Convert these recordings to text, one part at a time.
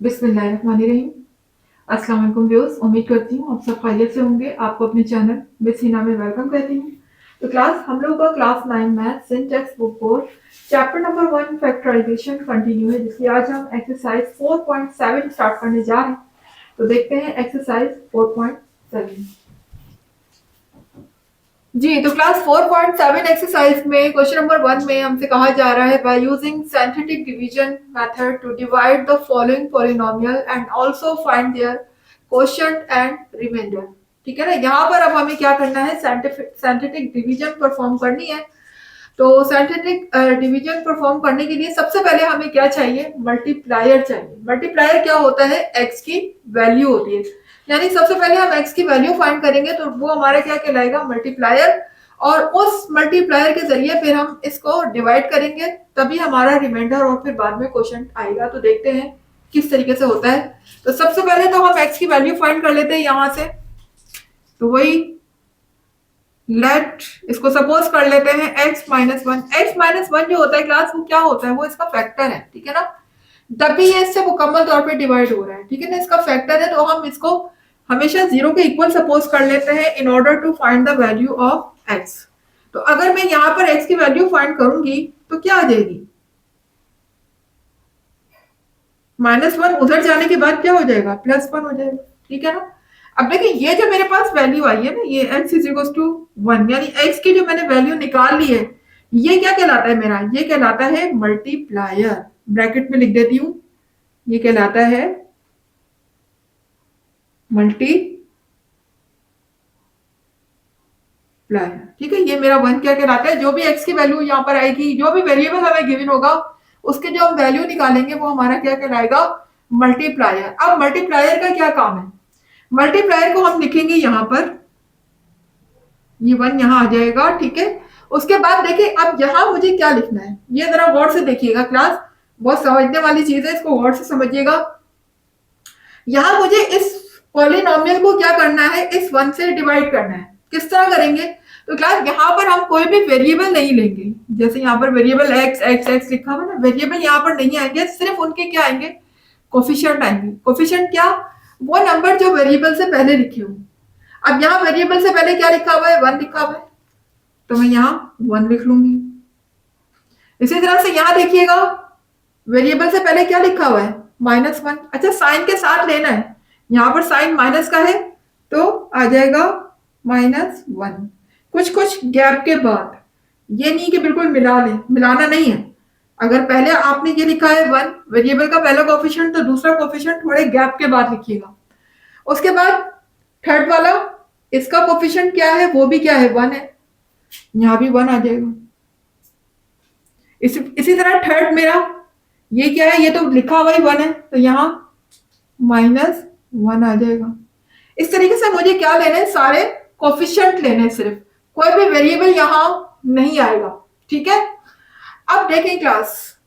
बिस्मिल्लाहिर्रहमानिर्रहीम। अस्सलाम वालेकुम व्यूअर्स, उम्मीद करती हूँ आप सब खैरियत से होंगे। आपको अपने चैनल मिस हिना में वेलकम कहती हूँ। तो क्लास हम लोगों का class 9 math syntax book 4 chapter number 1 factorisation continue है, जिसकी आज हम एक्सरसाइज 4.7 स्टार्ट करने जा रहे हैं। तो देखते हैं एक्सरसाइज 4.7। जी, तो क्लास 4.7 एक्सरसाइज में क्वेश्चन नंबर 1 में हमसे कहा जा रहा है, by using synthetic division method to divide the following polynomial and also find their quotient and remainder. ठीक है ना, यहाँ पर अब हमें क्या करना है, सिंथेटिक डिवीजन परफॉर्म करनी है। तो सिंथेटिक डिवीजन परफॉर्म करने के लिए सबसे पहले हमें क्या चाहिए, मल्टीप्लायर चाहिए। मल्टीप्लायर क्या होता है, एक्स की वैल्यू होती है। यानी सबसे पहले हम एक्स की वैल्यू फाइंड करेंगे तो वो हमारा क्या कहलाएगा, मल्टीप्लायर। और उस मल्टीप्लायर के जरिए फिर हम इसको डिवाइड करेंगे, तभी हमारा रिमाइंडर और फिर बाद में क्वोशिएंट आएगा। तो देखते हैं किस तरीके से होता है। तो सबसे पहले तो हम एक्स की वैल्यू फाइंड कर लेते हैं यहां से। तो वही लेट इसको सपोज कर लेते हैं x minus one. X minus one जो होता है क्लास, वो क्या होता है, वो इसका फैक्टर है। ठीक है ना, तभी ये इससे मुकम्मल तौर पे डिवाइड हो रहा है। ठीक है ना, इसका फैक्टर है तो हम इसको हमेशा जीरो के इक्वल सपोज कर लेते हैं in order to find the value of x। तो अगर मैं यहाँ पर x की वैल्यू फाइंड करूंगी तो क्या आ जाएगी, माइनस वन उधर जाने के बाद क्या हो जाएगा, प्लस वन हो जाएगा। ठीक है ना, अब देखिए ये जो मेरे पास वैल्यू आई है ना, ये x is equal to one, यानी x की जो मैंने वैल्यू निकाल ली है, ये क्या कहलाता है मेरा, ये कहलाता है मल्टीप्लायर। ब्रैकेट में लिख देती हूं, ये कहलाता है मल्टीप्लायर। ठीक है, ये मेरा वन क्या कहलाता है, जो भी x की वैल्यू यहाँ पर आएगी, जो भी वेरिएबल हमें गिवन होगा, उसके जो हम वैल्यू निकालेंगे वो हमारा क्या कहलाएगा, मल्टीप्लायर। अब मल्टीप्लायर का क्या काम है, मल्टीप्लायर को हम लिखेंगे यहाँ पर, ये वन यहाँ आ जाएगा। ठीक है, उसके बाद देखिए अब यहाँ मुझे क्या लिखना है, ये जरा गौर से देखिएगा क्लास, बहुत समझने वाली चीज है, इसको गौर से समझिएगा। यहाँ मुझे इस पॉलिनोमियल को क्या करना है, इस वन से डिवाइड करना है। किस तरह करेंगे, तो क्लास यहाँ पर हम कोई भी वेरिएबल नहीं लेंगे। जैसे यहाँ पर वेरिएबल एक्स एक्स एक्स लिखा हुआ है ना, वेरिएबल यहाँ पर नहीं आएंगे, सिर्फ उनके क्या आएंगे, कोफिशिएंट आएंगे। कोफिशिएंट क्या, वो नंबर जो वेरिएबल से पहले लिखे हो। अब यहाँ वेरिएबल से पहले क्या लिखा हुआ है, वन लिखा हुआ है, तो मैं यहाँ वन लिख लूंगी। इसी तरह से यहाँ देखिएगा, वेरिएबल से पहले क्या लिखा हुआ है, माइनस वन। अच्छा, साइन के साथ लेना है, यहाँ पर साइन माइनस का है तो आ जाएगा माइनस वन। कुछ कुछ गैप के बाद, ये नहीं कि बिल्कुल मिला ले, मिलाना नहीं है। अगर पहले आपने ये लिखा है वन, वेरिएबल का पहला कोफिशिएंट, तो दूसरा कोफिशिएंट थोड़े गैप के बाद लिखिएगा। उसके बाद थर्ड वाला, इसका कोफिशिएंट क्या है, वो भी क्या है, वन है, यहाँ भी वन आ जाएगा। इसी तरह थर्ड मेरा ये क्या है, ये तो लिखा हुआ ही वन है, तो यहाँ माइनस वन आ जाएगा। इस तरीके से मुझे क्या लेने हैं, सारे कोफिशिएंट लेने हैं, सिर्फ कोई भी वेरिएबल यहाँ नहीं आएगा। ठीक है, अब देखें क्लास,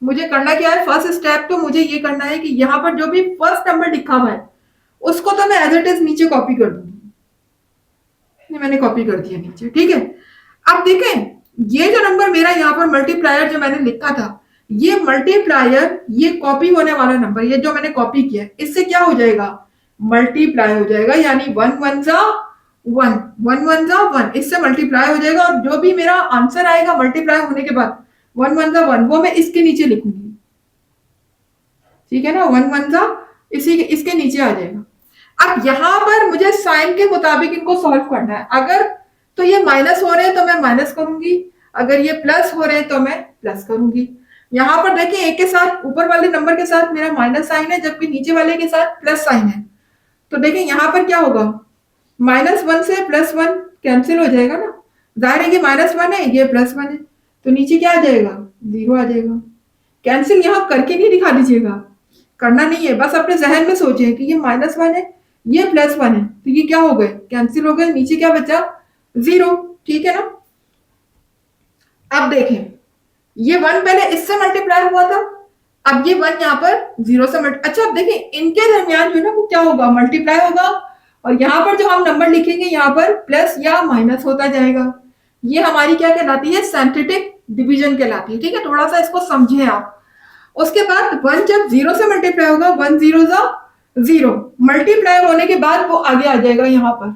मुझे करना क्या है, फर्स्ट स्टेप तो मुझे ये करना है कि यहाँ पर जो भी फर्स्ट नंबर लिखा हुआ है उसको तो मैं एज इट इज नीचे कॉपी कर दूंगी। मैंने कॉपी कर दिया नीचे। ठीक है, अब देखें ये जो नंबर मेरा यहाँ पर मल्टीप्लायर जो मैंने लिखा था, ये मल्टीप्लायर, ये कॉपी होने वाला नंबर, ये जो मैंने कॉपी किया, इससे क्या हो जाएगा, मल्टीप्लाई हो जाएगा। यानी वन वन जा वन, वन वन जा वन, इससे मल्टीप्लाई हो जाएगा। और जो भी मेरा आंसर आएगा मल्टीप्लाई होने के बाद, वन वन जा वन, वो मैं इसके नीचे लिखूंगी। ठीक है ना, वन वन जा इसी इसके नीचे आ जाएगा। अब यहाँ पर मुझे साइन के मुताबिक इनको सॉल्व करना है। अगर तो ये माइनस हो रहे हैं तो मैं माइनस करूंगी, अगर ये प्लस हो रहे हैं तो मैं प्लस करूंगी। यहाँ पर देखिए एक के साथ, ऊपर वाले नंबर के साथ मेरा माइनस साइन है, जबकि नीचे वाले के साथ प्लस साइन है। तो देखिए यहाँ पर क्या होगा, माइनस वन से प्लस वन कैंसिल हो जाएगा ना, जाहिर है कि माइनस वन है, ये प्लस वन है, तो नीचे क्या आ जाएगा, जीरो आ जाएगा। कैंसिल यहाँ करके नहीं दिखा दीजिएगा, करना नहीं है, बस अपने जहन में सोचे कि ये माइनस वन है, ये प्लस वन है, तो ये क्या हो गए, कैंसिल हो गए, नीचे क्या बचा, जीरो। ठीक है ना, अब देखें ये वन पहले इससे मल्टीप्लाई हुआ था, अब ये वन यहाँ पर जीरो से अच्छा, अब देखें इनके दरमियान जो है ना वो क्या होगा, मल्टीप्लाई होगा। और यहाँ पर जो हम नंबर लिखेंगे यहाँ पर प्लस या माइनस होता जाएगा। ये हमारी क्या कहलाती है, सिंथेटिक डिवीजन कहलाती है। ठीक है, थोड़ा सा इसको समझें आप। उसके बाद 1 जब 0 से मल्टीप्लाई होगा, 1 0 जा 0, मल्टीप्लाई होने के बाद वो आगे आ जाएगा यहाँ पर,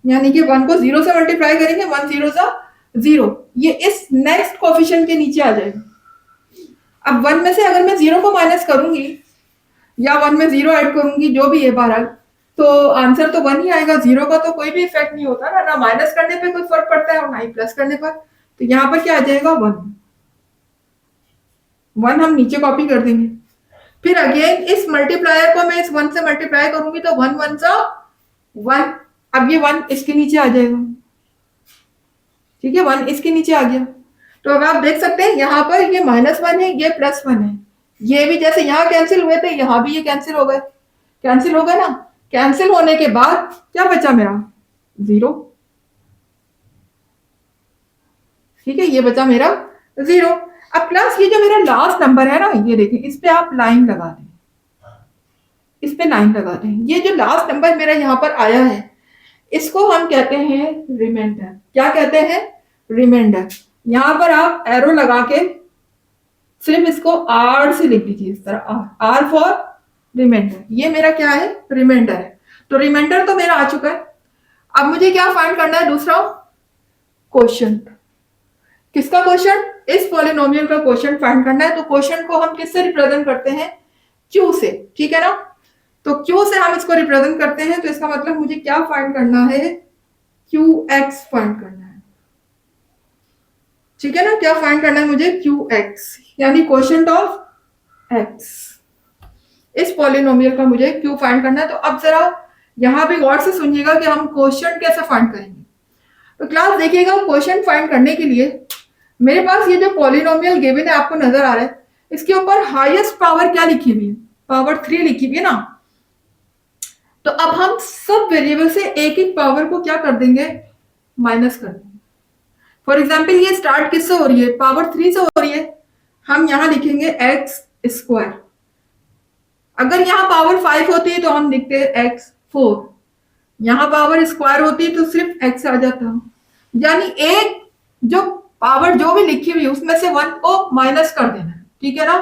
यानी कि 1 को 0 से मल्टीप्लाई करेंगे, 1 0 जा 0, ये इस नेक्स्ट कोफिशिएंट के नीचे आ जाएगा। अब 1 में से अगर मैं 0 को माइनस करूंगी या 1 में 0 ऐड करूंगी, जो भी है बहरहाल, तो आंसर तो 1 ही आएगा। 0 का तो कोई भी इफेक्ट नहीं होता ना, ना माइनस करने पे कोई फर्क पड़ता है और ना ही प्लस करने पर। तो यहाँ पर क्या आ जाएगा, 1 हम नीचे कॉपी कर देंगे। फिर अगेन इस मल्टीप्लायर को मैं इस 1 से मल्टीप्लाई करूंगी तो 1 1 सा 1, अब ये 1 इसके नीचे आ जाएगा, ठीक है, 1 इसके नीचे आ गया। तो अब आप देख सकते हैं यहाँ पर ये -1 है, ये +1 है, ये भी जैसे यहाँ कैंसिल हुए थे यहाँ भी ये कैंसिल हो गए, कैंसिल हो गए ना। कैंसिल होने के बाद क्या बचा मेरा, 0, ठीक है, ये बचा मेरा 0। अब प्लस ये जो मेरा लास्ट नंबर है ना, ये देखिए इस पे आप लाइन लगा दें, इस पे लाइन लगा दें। ये जो लास्ट नंबर मेरा यहाँ पर आया है इसको हम कहते हैं रिमाइंडर। क्या कहते हैं, रिमाइंडर। यहाँ पर आप एरो लगा के सिर्फ इसको R से लिख दीजिए, इस तरह R फॉर रिमाइंडर। ये मेरा क्या है, रिमाइंडर है। तो रिमाइंडर तो मेरा आ चुका है। अब मुझे क्या फाइंड करना है, दूसरा क्वोशंट। किसका क्वोशंट, इस पॉलिनोमियल का क्वोशंट फाइंड करना है। तो क्वोशंट को हम किससे रिप्रेजेंट करते हैं, Q से, ठीक है ना। तो Q से हम इसको रिप्रेजेंट करते हैं, तो इसका मतलब मुझे क्या फाइंड करना है, QX फाइंड करना है, ठीक है ना। क्या फाइंड करना है मुझे, QX, यानी क्वोशंट ऑफ X। इस पॉलिनोमियल का मुझे Q फाइंड करना है। तो अब जरा यहां भी गौर से सुनिएगा कि हम क्वोशंट कैसे फाइंड करेंगे। तो क्लास देखिएगा, क्वोशंट फाइंड करने के लिए मेरे पास ये जो पॉलिनोमियल गिवन है आपको नजर आ रहा है, इसके ऊपर हाईएस्ट पावर क्या लिखी हुई है, पावर 3 लिखी हुई है ना। तो अब हम सब वेरिएबल से एक एक पावर को क्या कर देंगे, माइनस कर देंगे। फॉर एग्जाम्पल ये स्टार्ट किससे हो रही है, पावर 3 से हो रही है, हम यहां लिखेंगे एक्स स्क्वायर। अगर यहाँ पावर 5 होती है तो हम लिखते हैं x4, यहाँ पावर स्क्वायर होती तो सिर्फ x आ जाता, यानी एक जो पावर जो भी लिखी हुई उसमें से 1 को माइनस कर देना है, ठीक है ना।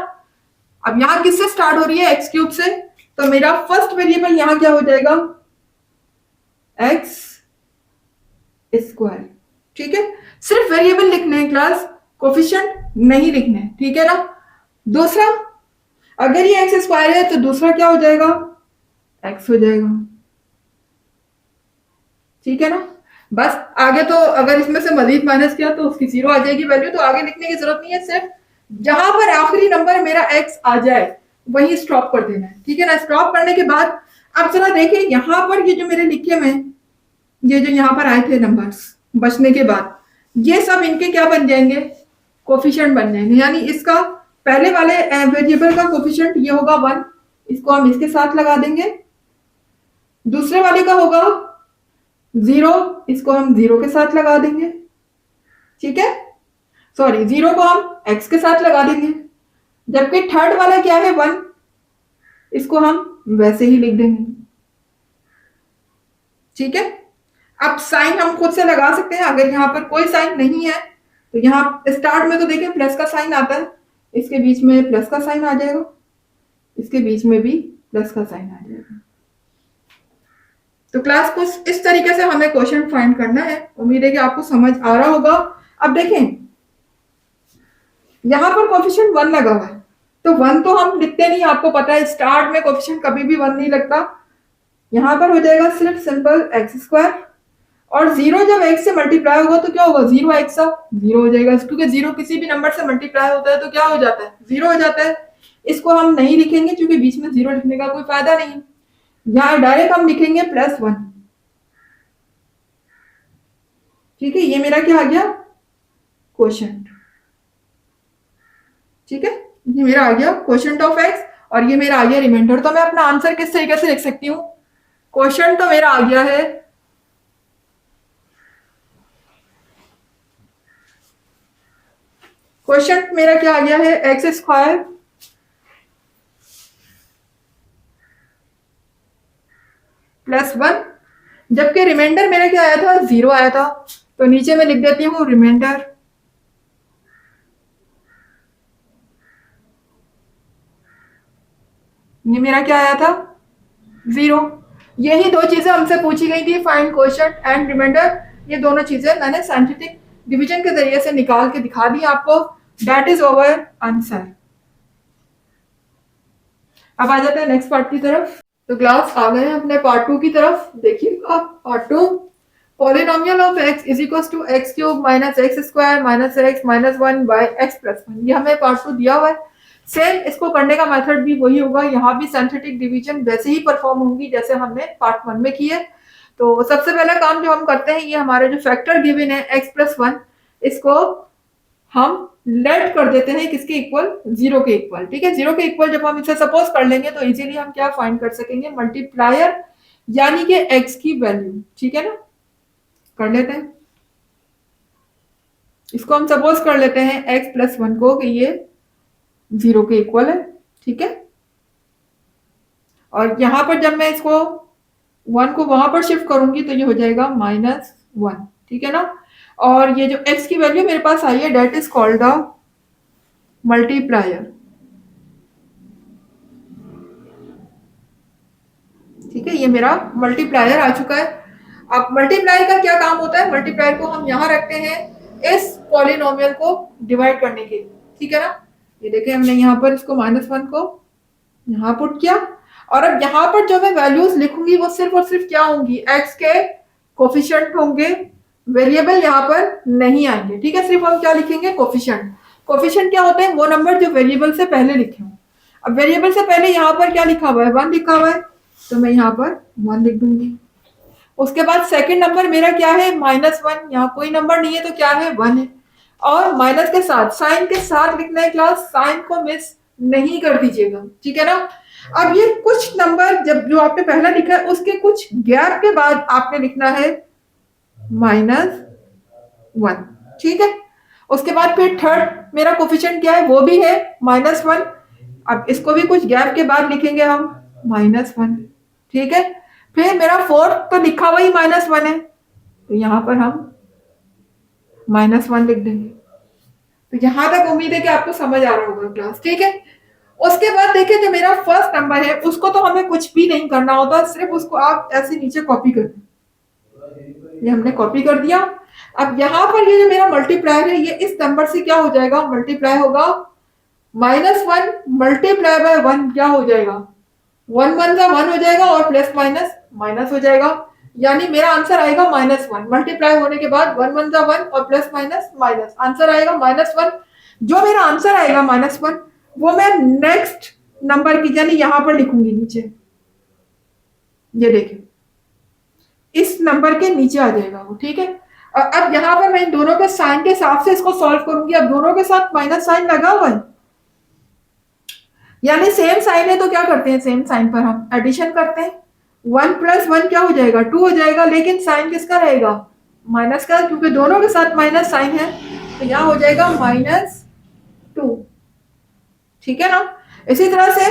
अब यहाँ किससे स्टार्ट हो रही है, x³ से, तो मेरा फर्स्ट वेरिएबल यहाँ क्या हो जाएगा, x स्क्वायर, ठीक है। सिर्फ वेरिएबल लिखने हैं क्लास, कोफिशिएंट नहीं लिखने, ठीक है ना। दूसरा, अगर ये एक्स स्क्वायर है तो दूसरा क्या हो जाएगा, x हो जाएगा, ठीक है ना। बस आगे तो अगर इसमें से मजीद माइनस किया तो उसकी 0 आ जाएगी वैल्यू, तो आगे लिखने की जरूरत नहीं है। सिर्फ जहां पर आखिरी नंबर मेरा x आ जाए वहीं स्टॉप कर देना है, ठीक है ना। स्टॉप करने के बाद अब जरा देखिए यहां पर ये जो मेरे लिखे हुए, ये जो यहाँ पर आए थे नंबर्स बचने के बाद, ये सब इनके क्या बन जाएंगे, कोफिशिएंट बन जाएंगे। यानी इसका पहले वाले वेरिएबल का कोफिशिएंट ये होगा 1, इसको हम इसके साथ लगा देंगे। दूसरे वाले का होगा 0, इसको हम 0 के साथ लगा देंगे, ठीक है। सॉरी, 0 को हम x के साथ लगा देंगे। जबकि थर्ड वाला क्या है, 1, इसको हम वैसे ही लिख देंगे, ठीक है। अब साइन हम खुद से लगा सकते हैं। अगर यहाँ पर कोई साइन नहीं है तो यहाँ स्टार्ट में तो देखिए प्लस का साइन आता है, इसके बीच में प्लस का साइन आ जाएगा, इसके बीच में भी प्लस का साइन आ जाएगा। तो क्लास को इस तरीके से हमें क्वेश्चन फाइंड करना है। उम्मीद है कि आपको समझ आ रहा होगा। अब देखें यहां पर कोफिशिएंट 1 लगा हुआ है, तो 1 तो हम लिखते नहीं, आपको पता है स्टार्ट में कोफिशिएंट कभी भी 1 नहीं लगता। यहां पर हो जाएगा सिर्फ सिंपल एक्स स्क्वायर, और 0 जब x से मल्टीप्लाई होगा तो क्या होगा, 0x 0 हो जाएगा, क्योंकि 0 किसी भी नंबर से मल्टीप्लाई होता है तो क्या हो जाता है, 0 हो जाता है। इसको हम नहीं लिखेंगे क्योंकि बीच में 0 लिखने का कोई फायदा नहीं। यहाँ डायरेक्ट हम लिखेंगे +1, ठीक है। ये मेरा क्या आ गया, क्वोशंट, ठीक है। ये मेरा आ गया क्वोशंट ऑफ x, और ये मेरा आ गया रिमाइंडर। तो मैं अपना आंसर किस तरीके से लिख सकती हूँ, क्वोशंट तो मेरा आ गया है क्वोशंट मेरा क्या आ गया है, एक्स स्क्वायर +1, जबकि रिमाइंडर मेरा क्या आया था, 0 आया था। तो नीचे मैं लिख देती हूँ रिमाइंडर ये मेरा क्या आया था, 0। यही दो चीजें हमसे पूछी गई थी, फाइंड कोशेंट एंड रिमाइंडर। ये दोनों चीजें मैंने साइंटिफिक डिवीजन के जरिए से निकाल के दिखा दी आपको। That is over answer. अब आ जाते हैं नेक्स्ट पार्ट की तरफ। तो क्लास आ गए हैं अपने पार्ट 2 की तरफ। देखिए आप part 2, polynomial of x is equal to X cube minus X square minus X minus 1 by X plus 1। ये हमें पार्ट 2 दिया हुआ है। सेम इसको करने का मेथड भी वही होगा, यहाँ भी सिंथेटिक डिवीजन वैसे ही परफॉर्म होंगी जैसे हमने पार्ट 1 में की है। तो सबसे पहला काम जो हम करते हैं, ये हमारे जो फैक्टर गिवन है x प्लस 1, इसको हम लेट कर देते हैं किसके इक्वल, 0 के इक्वल। ठीक है, 0 के इक्वल जब हम इसे सपोज कर लेंगे तो इजीली हम क्या फाइंड कर सकेंगे, मल्टीप्लायर यानी कि x की वैल्यू। ठीक है ना, कर लेते हैं। इसको हम सपोज कर लेते हैं x प्लस 1 को कि ये 0 के इक्वल है। ठीक है, और यहां पर जब मैं इसको 1 को वहां पर शिफ्ट करूंगी तो ये हो जाएगा -1। ठीक है ना, और ये जो x की वैल्यू मेरे पास आई है, that is called the multiplier. ठीक है, ये मेरा मल्टीप्लायर आ चुका है। अब मल्टीप्लायर का क्या काम होता है, मल्टीप्लायर को हम यहां रखते हैं इस पॉलिनोमियल को डिवाइड करने के लिए। ठीक है ना, ये देखिए हमने यहाँ पर इसको -1 को यहाँ पुट किया, और अब यहाँ पर जो मैं वैल्यूज लिखूंगी वो सिर्फ और सिर्फ क्या होंगी, एक्स के कोफिशिएंट होंगे, वेरिएबल यहाँ पर नहीं आएंगे। ठीक है, सिर्फ हम क्या लिखेंगे, कोफिशिएंट। कोफिशिएंट क्या होते हैं, वो नंबर जो वेरिएबल से पहले लिखे हों। अब वेरिएबल से पहले यहाँ पर क्या लिखा हुआ है, 1 लिखा हुआ है, तो मैं यहाँ पर 1 लिख दूंगी। उसके बाद सेकंड नंबर मेरा क्या है, -1। यहाँ कोई नंबर नहीं है तो क्या है, 1 है। और माइनस के साथ, साइन के साथ लिखना है क्लास, साइन को मिस नहीं कर दीजिएगा। ठीक है ना, अब ये कुछ नंबर जब जो आपने पहला लिखा है उसके कुछ गैप के बाद आपने लिखना है -1। ठीक है, उसके बाद फिर थर्ड मेरा कोफिशिएंट क्या है, वो भी है -1। अब इसको भी कुछ गैप के बाद लिखेंगे हम -1। ठीक है, फिर मेरा फोर्थ तो लिखा हुआ ही -1 है, तो यहां पर हम -1 लिख देंगे। तो यहां तक उम्मीद है कि आपको समझ आ रहा होगा क्लास। ठीक है, उसके बाद देखिए जो मेरा फर्स्ट नंबर है उसको तो हमें कुछ भी नहीं करना होता, सिर्फ उसको आप ऐसे नीचे कॉपी कर दें। ये हमने कॉपी कर दिया। अब यहाँ पर ये जो मेरा मल्टीप्लायर है, ये इस नंबर से क्या हो जाएगा, मल्टीप्लाई होगा। -1 मल्टीप्लाई बाय 1 क्या हो जाएगा, 1 1 का 1 हो जाएगा, और प्लस माइनस माइनस हो जाएगा। यानी मेरा आंसर आएगा -1। मल्टीप्लाई होने के बाद 1 1 का 1 और प्लस माइनस माइनस, आंसर आएगा -1। जो मेरा आंसर आएगा -1, वो मैं नेक्स्ट नंबर की यानी यहां पर लिखूंगी नीचे। ये देखिए इस नंबर के नीचे आ जाएगा वो। ठीक है, अब यहाँ पर मैं इन दोनों के साइन के हिसाब से इसको सॉल्व करूंगी। अब दोनों के साथ माइनस साइन लगा हुआ है, यानी सेम साइन है तो क्या करते हैं, सेम साइन पर हम एडिशन करते हैं। 1 + 1 क्या हो जाएगा, 2 हो जाएगा, लेकिन साइन किसका रहेगा, माइनस का, क्योंकि दोनों के साथ माइनस साइन है, तो यहाँ हो जाएगा -2। ठीक है ना, इसी तरह से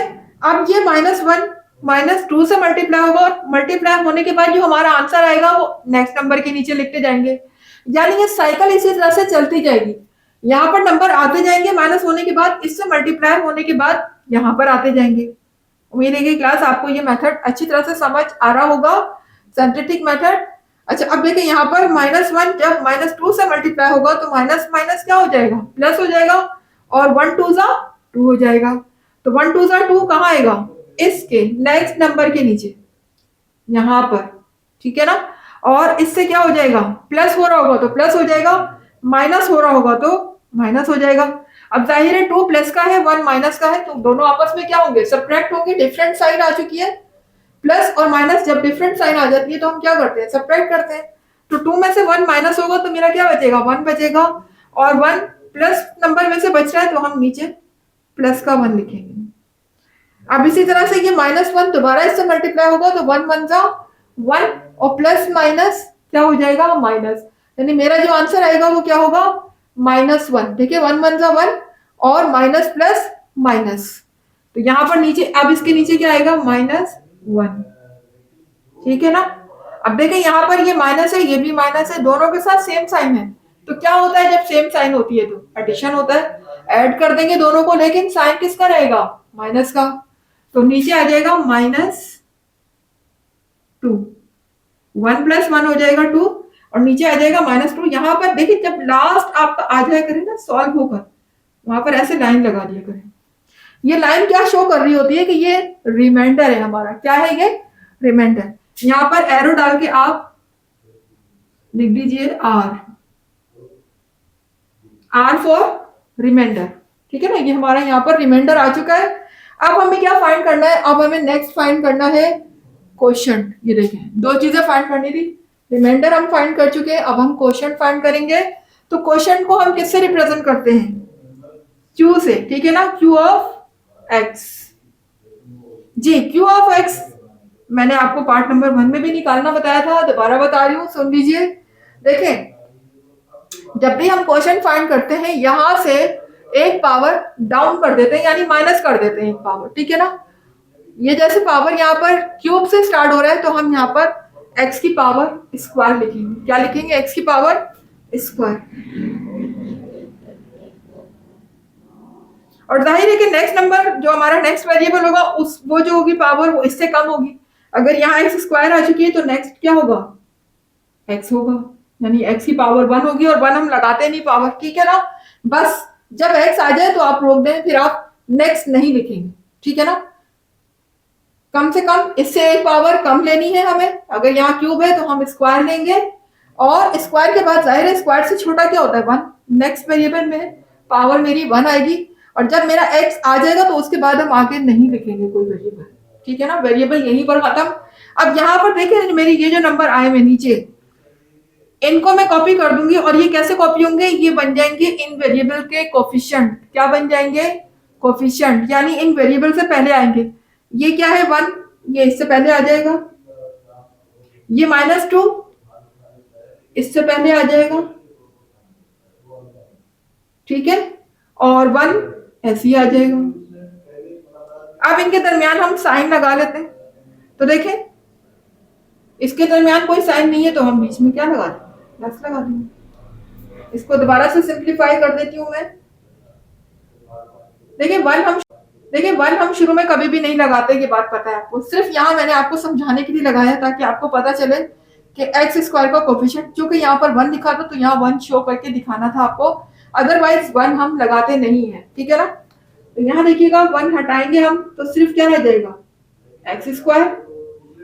अब ये -1 -2 से मल्टीप्लाई होगा, और मल्टीप्लाई होने के बाद जो हमारा आंसर आएगा वो नेक्स्ट नंबर के नीचे लिखते जाएंगे। यानी ये साइकिल इसी तरह से चलती जाएगी। यहाँ पर नंबर आते जाएंगे माइनस होने के बाद, इससे मल्टीप्लाई होने के बाद यहाँ पर आते जाएंगे। उम्मीद है कि क्लास आपको ये मेथड अच्छी तरह से समझ आ रहा होगा, सिंथेटिक मेथड। अच्छा, अब देखिए यहाँ पर -1 जब -2 से मल्टीप्लाई होगा तो माइनस माइनस क्या हो जाएगा, प्लस हो जाएगा, और 1 2 जा 2 हो जाएगा। तो 1 2 जा 2 कहाँ आएगा, इसके नेक्स्ट नंबर के नीचे, यहाँ पर। ठीक है ना, और इससे क्या हो जाएगा, प्लस हो रहा होगा तो प्लस हो जाएगा, माइनस हो रहा होगा तो माइनस हो जाएगा। अब जाहिर है 2 प्लस का है, 1 माइनस का है, तो दोनों आपस में क्या होंगे, सब्ट्रैक्ट होंगे। डिफरेंट साइन आ चुकी है, प्लस और माइनस जब डिफरेंट साइन आ जाती है तो हम क्या करते हैं, सब्ट्रैक्ट करते हैं। तो 2 में से 1 माइनस होगा तो मेरा क्या बचेगा, 1 बचेगा, और 1 प्लस नंबर में से बच रहा है तो हम नीचे प्लस का 1 लिखेंगे। अब इसी तरह से ये -1 दोबारा इससे मल्टीप्लाई होगा तो 1 1 जा 1, और प्लस माइनस क्या हो जाएगा, माइनस। यानी मेरा जो आंसर आएगा वो क्या होगा, -1। देखिए 1 1 जा 1, और माइनस प्लस माइनस, तो यहां पर नीचे, अब इसके नीचे क्या आएगा, -1। ठीक है ना, अब देखिए यहाँ पर ये माइनस है, ये भी माइनस है, दोनों के साथ सेम साइन है। तो क्या होता है जब सेम साइन होती है तो एडिशन होता है, ऐड कर देंगे दोनों को, लेकिन साइन किसका रहेगा, माइनस का। तो नीचे आ जाएगा -2, 1 + 1 हो जाएगा 2, और नीचे आ जाएगा -2। यहाँ पर देखिए जब लास्ट आपका आ जाए करे ना सॉल्व होकर, वहां पर ऐसे लाइन लगा दिया करें। ये लाइन क्या शो कर रही होती है कि ये रिमाइंडर है हमारा। क्या है ये? रिमाइंडर। यहाँ पर एरो डाल के आप लिख दीजिए R फॉर रिमाइंडर। ठीक है ना, ये हमारा यहाँ पर रिमाइंडर आ चुका है। अब हमें क्या फाइंड करना है? अब हमें नेक्स्ट फाइंड करना है क्वोशंट। ये देखें, दो चीजें फाइंड करनी थी। रिमाइंडर हम फाइंड कर चुके हैं, अब हम क्वोशंट फाइंड करेंगे। तो क्वोशंट को हम किससे रिप्रेजेंट करते हैं? Q से। ठीक है ना, Q ऑफ X। जी, Q ऑफ X मैंने आपको पार्ट नंबर 1 में भी निकालना बताया था, दोबारा बता रही हूँ, सुन लीजिए। देखें, जब भी हम क्वेश्चन फाइंड करते हैं यहां से एक पावर डाउन कर देते हैं, यानी माइनस कर देते हैं एक पावर। ठीक है ना, ये जैसे पावर यहाँ पर क्यूब से स्टार्ट हो रहा है तो हम यहाँ पर x की पावर स्क्वायर लिखेंगे। क्या लिखेंगे? x की पावर स्क्वायर। और जाहिर है कि नेक्स्ट नंबर जो हमारा नेक्स्ट वेरिएबल होगा उस वो जो होगी पावर वो इससे कम होगी। अगर यहाँ x स्क्वायर आ चुकी है तो नेक्स्ट क्या होगा? x होगा, यानी x की पावर 1 होगी, और 1 हम लगाते नहीं पावर। ठीक है ना, बस जब x आ जाए तो आप रोक दें, फिर आप नेक्स्ट नहीं लिखेंगे। ठीक है ना, कम से कम इससे एक पावर कम लेनी है हमें। अगर यहाँ क्यूब है तो हम स्क्वायर लेंगे, और स्क्वायर के बाद जाहिर है स्क्वायर से छोटा क्या होता है? 1। नेक्स्ट वेरिएबल में पावर मेरी 1 आएगी, और जब मेरा x आ जाएगा तो उसके बाद हम आगे नहीं लिखेंगे कोई वेरिएबल। ठीक है ना, वेरिएबल यहीं पर खत्म। अब यहाँ पर देखिए मेरी ये जो नंबर आए हुए नीचे, इनको मैं कॉपी कर दूंगी, और ये कैसे कॉपी होंगे? ये बन जाएंगे इन वेरिएबल के कोफिशिएंट। क्या बन जाएंगे? कोफिशिएंट, यानी इन वेरिएबल से पहले आएंगे। ये क्या है? 1, ये इससे पहले आ जाएगा। ये -2 इससे पहले आ जाएगा। ठीक है, और 1 ऐसे ही आ जाएगा। अब इनके दरमियान हम साइन लगा लेते हैं। तो देखें, इसके दरमियान कोई साइन नहीं है तो हम बीच में क्या लगा दें? प्लस लगा देंगे। इसको दोबारा से सिंप्लीफाई कर देती हूं मैं। देखिए 1 हम शुरू में कभी भी नहीं लगाते, ये बात पता है आपको। सिर्फ यहाँ मैंने आपको समझाने के लिए लगाया ताकि आपको पता चले कि x स्क्वायर का कोफिशिएंट, क्योंकि यहाँ पर 1 लिखा था तो यहाँ 1 शो करके दिखाना था आपको, अदरवाइज 1 हम लगाते नहीं है। ठीक है ना, तो यहाँ देखिएगा 1 हटाएंगे हम तो सिर्फ क्या रह जाएगा? एक्स स्क्वायर,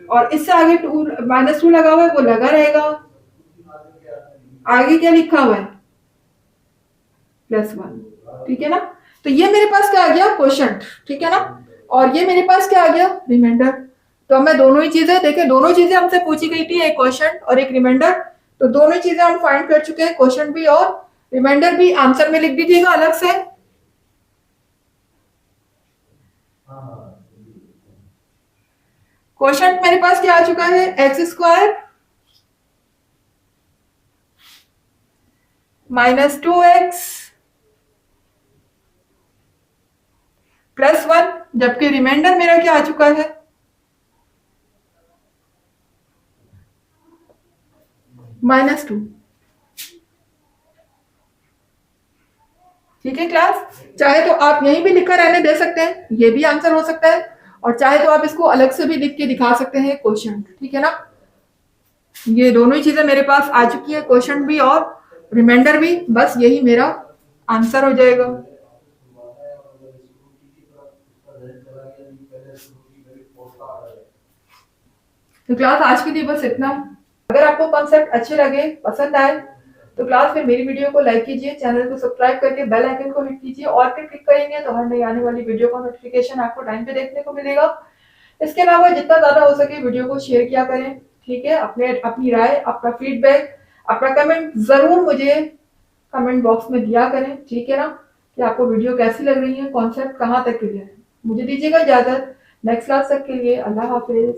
और इससे आगे -2 लगा हुआ है वो लगा रहेगा। आगे क्या लिखा हुआ है? +1। ठीक है ना, तो ये मेरे पास क्या आ गया? क्वोशंट। ठीक है ना, और ये मेरे पास क्या आ गया? रिमाइंडर। तो मैं दोनों ही चीजें देखें, दोनों चीजें हमसे पूछी गई थी, एक क्वोशंट और एक रिमाइंडर। तो दोनों ही चीजें हम फाइंड कर चुके हैं, क्वोशंट भी और रिमाइंडर भी। आंसर में लिख दीजिएगा अलग से। क्वोशंट मेरे पास क्या आ चुका है? एक्स स्क्वायर -2x +1, जबकि रिमाइंडर मेरा क्या आ चुका है? -2। ठीक है क्लास, चाहे तो आप यहीं भी लिखकर रहने दे सकते हैं, ये भी आंसर हो सकता है, और चाहे तो आप इसको अलग से भी लिख के दिखा सकते हैं क्वोशंट। ठीक है ना, ये दोनों ही चीजें मेरे पास आ चुकी है, क्वोशंट भी और रिमाइंडर भी। बस यही मेरा आंसर हो जाएगा। तो क्लास आज के लिए बस इतना। अगर आपको कॉन्सेप्ट अच्छे लगे, पसंद आए, तो क्लास फिर मेरी वीडियो को लाइक कीजिए, चैनल को सब्सक्राइब करके बेल आइकन को हिट कीजिए, और पे क्लिक करेंगे तो हर नई आने वाली वीडियो का नोटिफिकेशन आपको टाइम पे देखने को मिलेगा। इसके अलावा जितना ज्यादा हो सके वीडियो को शेयर किया करें। ठीक है, अपनी राय, अपना फीडबैक, अपना कमेंट जरूर मुझे कमेंट बॉक्स में दिया करें। ठीक है ना, कि आपको वीडियो कैसी लग रही है, कॉन्सेप्ट कहाँ तक क्लियर है। मुझे दीजिएगा इजाजत, नेक्स्ट क्लास तक के लिए अल्लाह हाफिज।